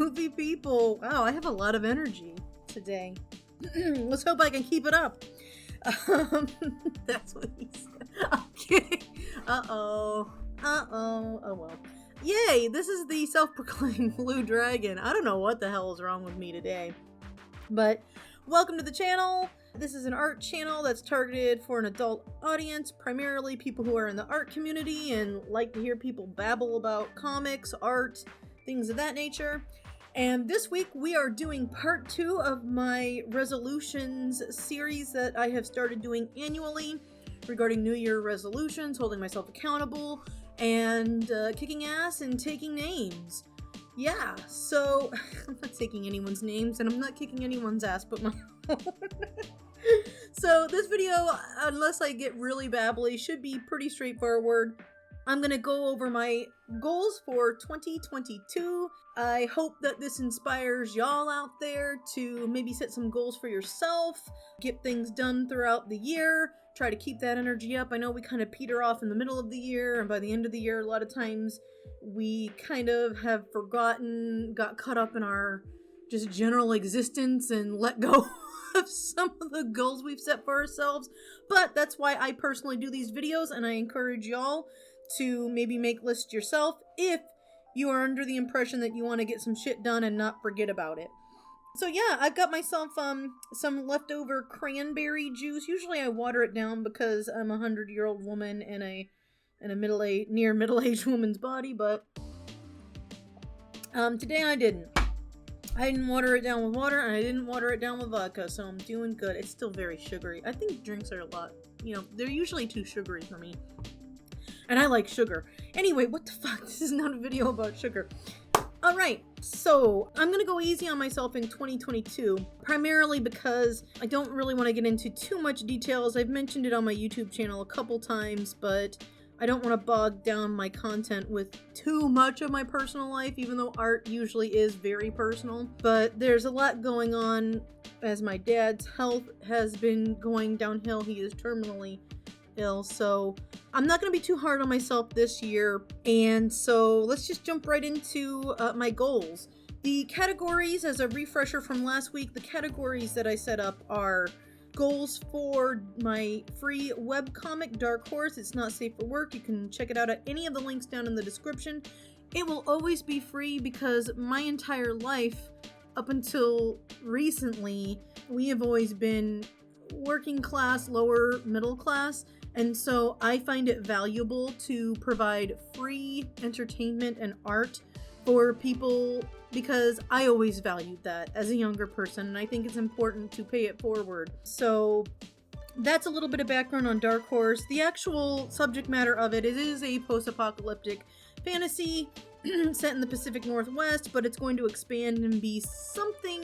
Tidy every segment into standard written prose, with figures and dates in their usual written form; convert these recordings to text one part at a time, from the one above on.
goofy people. Wow, I have a lot of energy today. Let's hope I can keep it up. That's what he said. I'm kidding. Oh well. Yay, this is the self-proclaimed blue dragon. I don't know what the hell is wrong with me today. But welcome to the channel. This is an art channel that's targeted for an adult audience, primarily people who are in the art community and like to hear people babble about comics, art, things of that nature. And this week we are doing part 2 of my resolutions series that I have started doing annually regarding New Year resolutions, holding myself accountable, and kicking ass and taking names. Yeah, so I'm not taking anyone's names and I'm not kicking anyone's ass but my own. So this video, unless I get really babbly, should be pretty straightforward. I'm gonna go over my goals for 2022. I hope that this inspires y'all out there to maybe set some goals for yourself, get things done throughout the year, try to keep that energy up. I know we kind of peter off in the middle of the year, and by the end of the year, a lot of times we kind of have forgotten, got caught up in our just general existence and let go of some of the goals we've set for ourselves. But that's why I personally do these videos, and I encourage y'all to maybe make lists yourself if you are under the impression that you want to get some shit done and not forget about it. So yeah, I've got myself some leftover cranberry juice. Usually I water it down because I'm a 100-year-old woman in a near middle-aged woman's body, but today I didn't. I didn't water it down with water, and I didn't water it down with vodka, so I'm doing good. It's still very sugary. I think drinks are a lot, they're usually too sugary for me. And I like sugar. Anyway, what the fuck? This is not a video about sugar. Alright, so I'm gonna go easy on myself in 2022, primarily because I don't really want to get into too much details. I've mentioned it on my YouTube channel a couple times, but I don't want to bog down my content with too much of my personal life, even though art usually is very personal. But there's a lot going on as my dad's health has been going downhill. He is terminally ill, so I'm not going to be too hard on myself this year. And so let's just jump right into my goals. The categories, as a refresher from last week, the categories that I set up are goals for my free webcomic, Dark Horse. It's not safe for work. You can check it out at any of the links down in the description. It will always be free because my entire life, up until recently, we have always been working class, lower middle class, and so I find it valuable to provide free entertainment and art for people because I always valued that as a younger person, and I think it's important to pay it forward. So that's a little bit of background on Dark Horse. The actual subject matter of it is a post-apocalyptic fantasy set in the Pacific Northwest, but it's going to expand and be something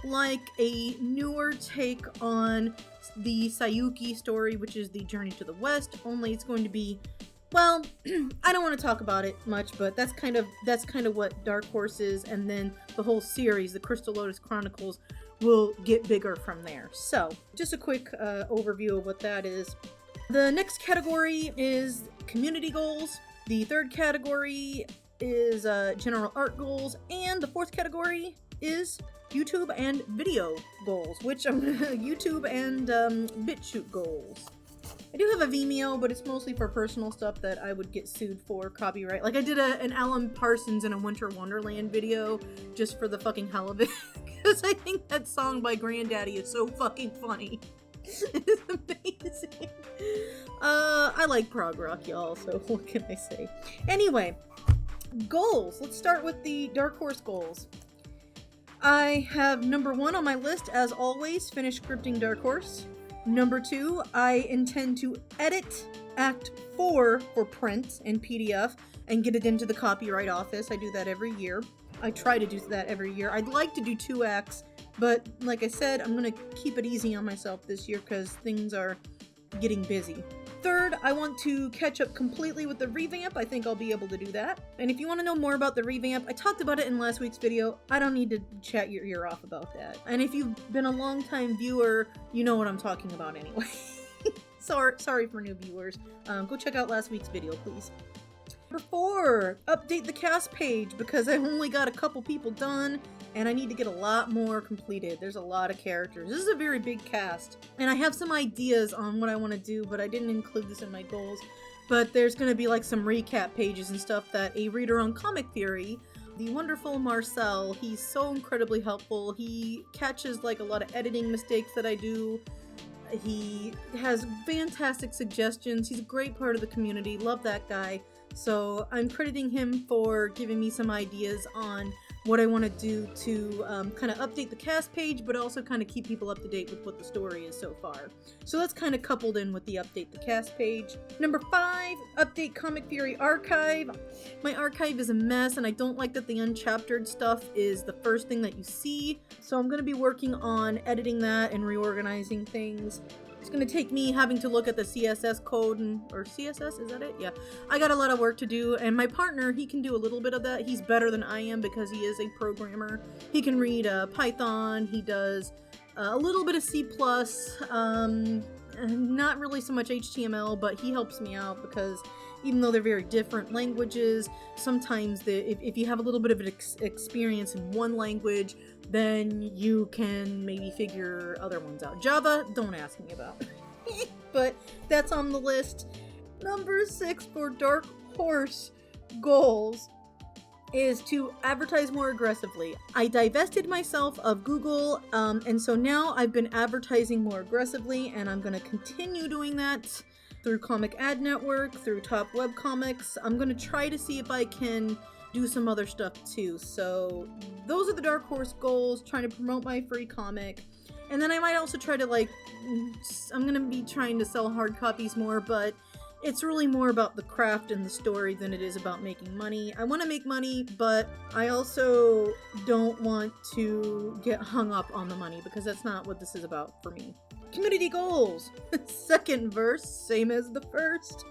like a newer take on the Sayuki story, which is the Journey to the West, only it's going to be, well, I don't want to talk about it much, but that's kind of what Dark Horse is, and then the whole series, the Crystal Lotus Chronicles, will get bigger from there. So, just a quick overview of what that is. The next category is community goals. The third category is general art goals, and the fourth category is YouTube and video goals, which I'm YouTube and BitChute goals. I do have a Vimeo, but it's mostly for personal stuff that I would get sued for copyright. Like I did an Alan Parsons in a Winter Wonderland video just for the fucking hell of it, because I think that song by Granddaddy is so fucking funny. It's amazing. I like prog rock, y'all, so what can I say? Anyway, goals. Let's start with the Dark Horse goals. I have number 1 on my list, as always, finish scripting Dark Horse. Number 2, I intend to edit Act 4 for print in PDF and get it into the copyright office. I do that every year. I try to do that every year. I'd like to do 2 acts, but like I said, I'm going to keep it easy on myself this year because things are getting busy. Third, I want to catch up completely with the revamp. I think I'll be able to do that. And if you want to know more about the revamp, I talked about it in last week's video. I don't need to chat your ear off about that. And if you've been a long-time viewer, you know what I'm talking about anyway. Sorry for new viewers. Go check out last week's video, please. Number 4, update the cast page because I've only got a couple people done and I need to get a lot more completed. There's a lot of characters. This is a very big cast. And I have some ideas on what I want to do, but I didn't include this in my goals. But there's going to be like some recap pages and stuff that a reader on Comic Theory, the wonderful Marcel, he's so incredibly helpful. He catches like a lot of editing mistakes that I do. He has fantastic suggestions. He's a great part of the community. Love that guy. So I'm crediting him for giving me some ideas on what I want to do to kind of update the cast page, but also kind of keep people up to date with what the story is so far. So that's kind of coupled in with the update the cast page. Number 5, update Comic Theory archive. My archive is a mess, and I don't like that the unchaptered stuff is the first thing that you see. So I'm going to be working on editing that and reorganizing things. It's going to take me having to look at the CSS code, or CSS, is that it? Yeah. I got a lot of work to do, and my partner, he can do a little bit of that. He's better than I am because he is a programmer. He can read Python, he does a little bit of C++, not really so much HTML, but he helps me out because even though they're very different languages, sometimes if you have a little bit of an experience in one language, then you can maybe figure other ones out. Java, don't ask me about. But that's on the list. Number 6 for Dark Horse goals is to advertise more aggressively. I divested myself of Google, and so now I've been advertising more aggressively, and I'm going to continue doing that through Comic Ad Network, through Top Web Comics. I'm going to try to see if I can do some other stuff too. So those are the Dark Horse goals, trying to promote my free comic. And then I might also try to I'm going to be trying to sell hard copies more, but it's really more about the craft and the story than it is about making money. I want to make money, but I also don't want to get hung up on the money because that's not what this is about for me. Community goals. Second verse, same as the first.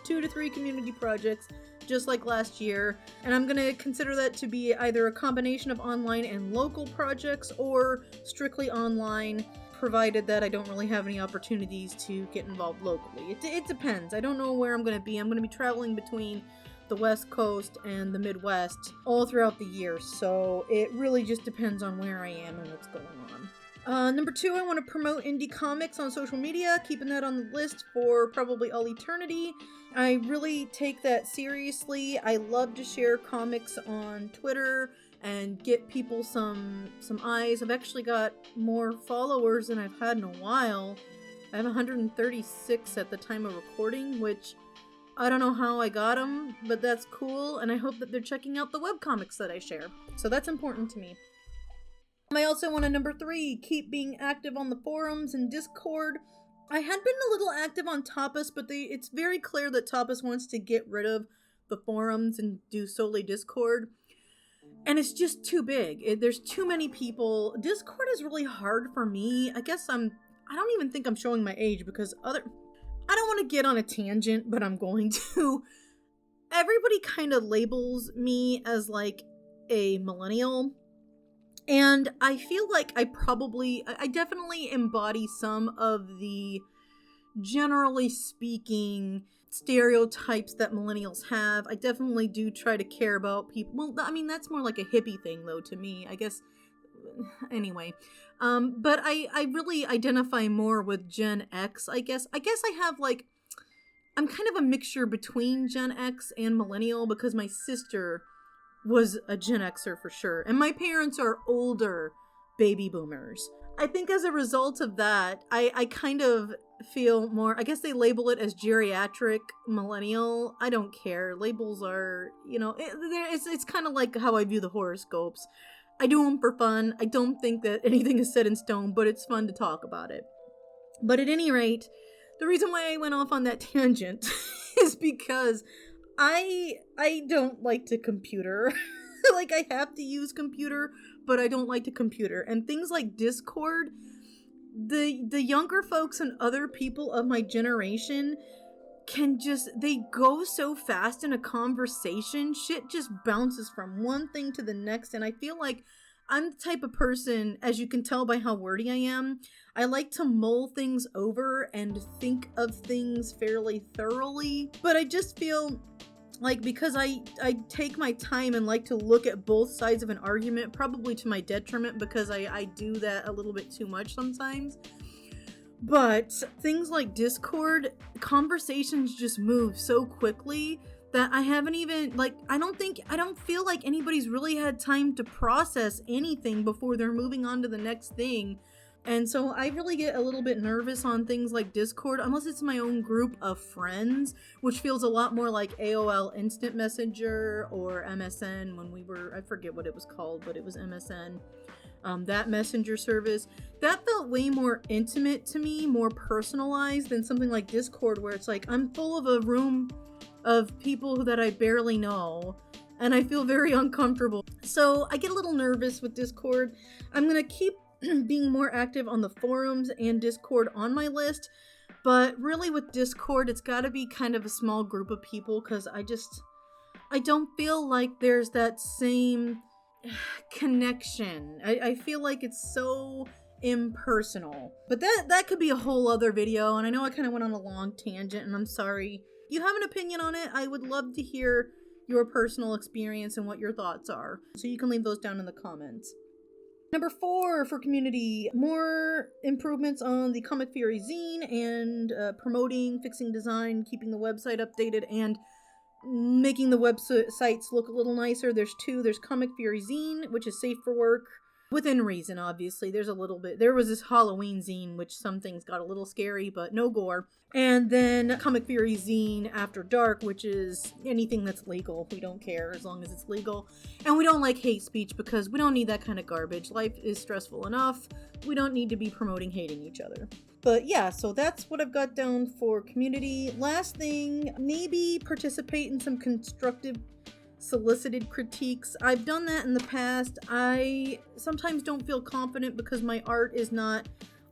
2 to 3 community projects, just like last year. And I'm going to consider that to be either a combination of online and local projects or strictly online, provided that I don't really have any opportunities to get involved locally. It depends. I don't know where I'm going to be. I'm going to be traveling between the West Coast and the Midwest all throughout the year. So it really just depends on where I am and what's going on. Number 2, I want to promote indie comics on social media, keeping that on the list for probably all eternity. I really take that seriously. I love to share comics on Twitter and get people some eyes. I've actually got more followers than I've had in a while. I have 136 at the time of recording, which I don't know how I got them, but that's cool, and I hope that they're checking out the webcomics that I share. So that's important to me. I also want to, number 3, keep being active on the forums and Discord. I had been a little active on Tapas, but it's very clear that Tapas wants to get rid of the forums and do solely Discord. And it's just too big. There's too many people. Discord is really hard for me. I guess I don't even think I'm showing my age because I don't want to get on a tangent, but I'm going to. Everybody kind of labels me as like a millennial. And I feel like I definitely embody some of the, generally speaking, stereotypes that millennials have. I definitely do try to care about people. Well, I mean, that's more like a hippie thing, though, to me, I guess. Anyway, but I really identify more with Gen X, I guess. I have, I'm kind of a mixture between Gen X and millennial because my sister was a Gen Xer for sure. And my parents are older baby boomers. I think as a result of that, I kind of feel more, I guess they label it as geriatric millennial. I don't care. Labels are, it's kind of like how I view the horoscopes. I do them for fun. I don't think that anything is set in stone, but it's fun to talk about it. But at any rate, the reason why I went off on that tangent is because I don't like to computer. Like, I have to use computer, but I don't like to computer. And things like Discord, the younger folks and other people of my generation they go so fast in a conversation. Shit just bounces from one thing to the next. And I feel like I'm the type of person, as you can tell by how wordy I am, I like to mull things over and think of things fairly thoroughly. But I just feel like, because I take my time and like to look at both sides of an argument, probably to my detriment, because I do that a little bit too much sometimes. But things like Discord, conversations just move so quickly that I haven't even, like, I don't feel like anybody's really had time to process anything before they're moving on to the next thing. And so I really get a little bit nervous on things like Discord, unless it's my own group of friends, which feels a lot more like AOL Instant Messenger or MSN when we were, I forget what it was called, but it was MSN. That messenger service, that felt way more intimate to me, more personalized than something like Discord, where it's like I'm full of a room of people that I barely know, and I feel very uncomfortable. So I get a little nervous with Discord. I'm gonna keep being more active on the forums and Discord on my list, but really with Discord, it's gotta be kind of a small group of people, because I don't feel like there's that same connection. I feel like it's so impersonal. But that could be a whole other video, and I know I kind of went on a long tangent, and I'm sorry. If you have an opinion on it, I would love to hear your personal experience and what your thoughts are. So you can leave those down in the comments. Number 4 for community, more improvements on the Comic Fury zine and promoting, fixing design, keeping the website updated, and making the websites look a little nicer. There's 2. There's Comic Fury zine, which is safe for work. Within reason, obviously. There's a little bit. There was this Halloween zine, which some things got a little scary, but no gore. And then Comic Fury zine After Dark, which is anything that's legal. We don't care as long as it's legal. And we don't like hate speech because we don't need that kind of garbage. Life is stressful enough. We don't need to be promoting hating each other. But yeah, so that's what I've got down for community. Last thing, maybe participate in some constructive solicited critiques. I've done that in the past. I sometimes don't feel confident because my art is not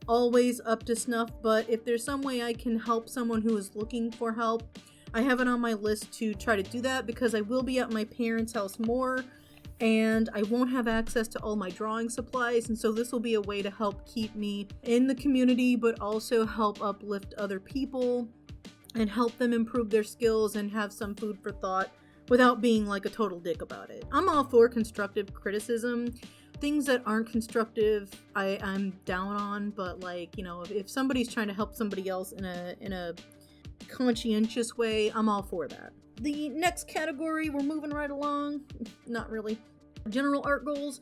always up to snuff, but if there's some way I can help someone who is looking for help, I have it on my list to try to do that, because I will be at my parents' house more and I won't have access to all my drawing supplies, and so this will be a way to help keep me in the community, but also help uplift other people and help them improve their skills and have some food for thought without being like a total dick about it. I'm all for constructive criticism. Things that aren't constructive, I'm down on, but like, you know, if somebody's trying to help somebody else in a conscientious way, I'm all for that. The next category, we're moving right along. Not really. General art goals.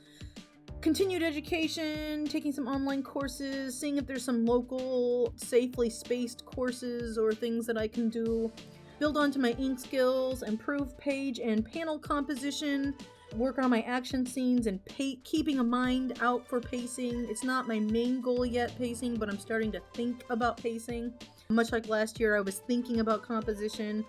Continued education, taking some online courses, seeing if there's some local, safely spaced courses or things that I can do. Build onto my ink skills, improve page and panel composition, work on my action scenes, and keeping a mind out for pacing. It's not my main goal yet, pacing, but I'm starting to think about pacing. Much like last year, I was thinking about composition.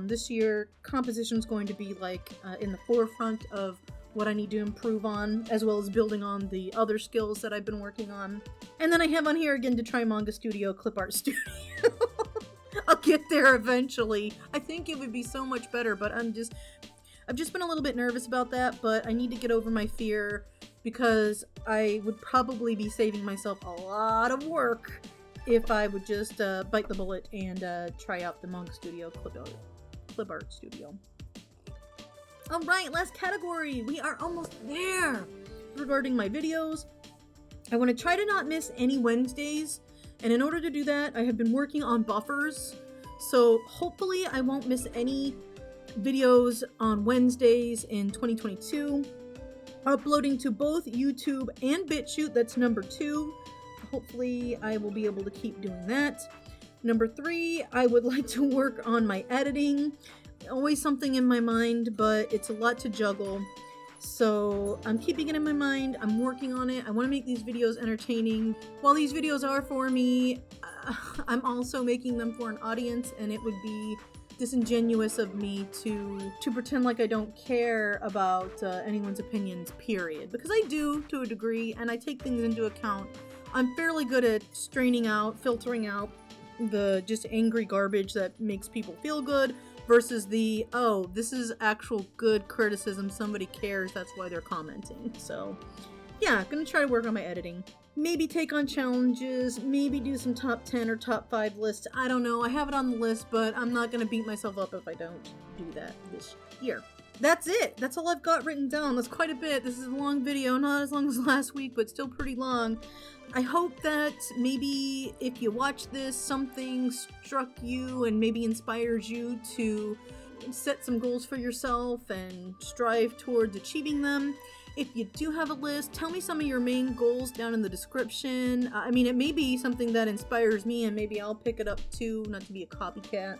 This year, composition is going to be like in the forefront of what I need to improve on, as well as building on the other skills that I've been working on. And then I have on here again to try Manga Studio, Clip Art Studio. I'll get there eventually. I think it would be so much better, but I've just been a little bit nervous about that, but I need to get over my fear because I would probably be saving myself a lot of work if I would just bite the bullet and try out the Manga Studio Clip Art Studio. Alright, last category. We are almost there. Regarding my videos, I want to try to not miss any Wednesdays, and in order to do that, I have been working on buffers, so hopefully I won't miss any videos on Wednesdays in 2022. Uploading to both YouTube and BitChute, that's number 2. Hopefully I will be able to keep doing that. Number 3, I would like to work on my editing. Always something in my mind, but it's a lot to juggle. So I'm keeping it in my mind. I'm working on it. I want to make these videos entertaining. While these videos are for me, I'm also making them for an audience, and it would be disingenuous of me to pretend like I don't care about anyone's opinions, period. Because I do, to a degree, and I take things into account. I'm fairly good at filtering out the just angry garbage that makes people feel good versus the, oh, this is actual good criticism, somebody cares, that's why they're commenting. So yeah, gonna try to work on my editing. maybe take on challenges, maybe do some top 10 or top 5 lists. I don't know. I have it on the list, but I'm not going to beat myself up if I don't do that this year. That's it. That's all I've got written down. That's quite a bit. This is a long video, not as long as last week, but still pretty long. I hope that maybe if you watch this, something struck you and maybe inspires you to set some goals for yourself and strive towards achieving them. If you do have a list, tell me some of your main goals down in the description. I mean, it may be something that inspires me and maybe I'll pick it up too, not to be a copycat.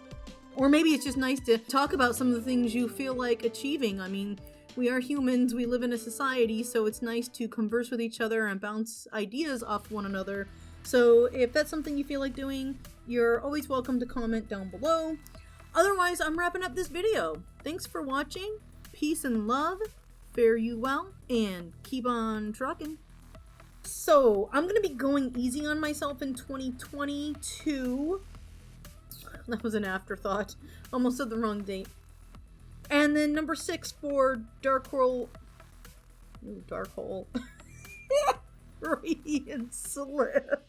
Or maybe it's just nice to talk about some of the things you feel like achieving. I mean, we are humans, we live in a society, so it's nice to converse with each other and bounce ideas off one another. So if that's something you feel like doing, you're always welcome to comment down below. Otherwise, I'm wrapping up this video. Thanks for watching. Peace and love. Fare you well, and keep on trucking. So, I'm gonna be going easy on myself in 2022. That was an afterthought. Almost said the wrong date. And then number 6 for Dark Hole. Ooh, Dark Hole. Radiant Slip.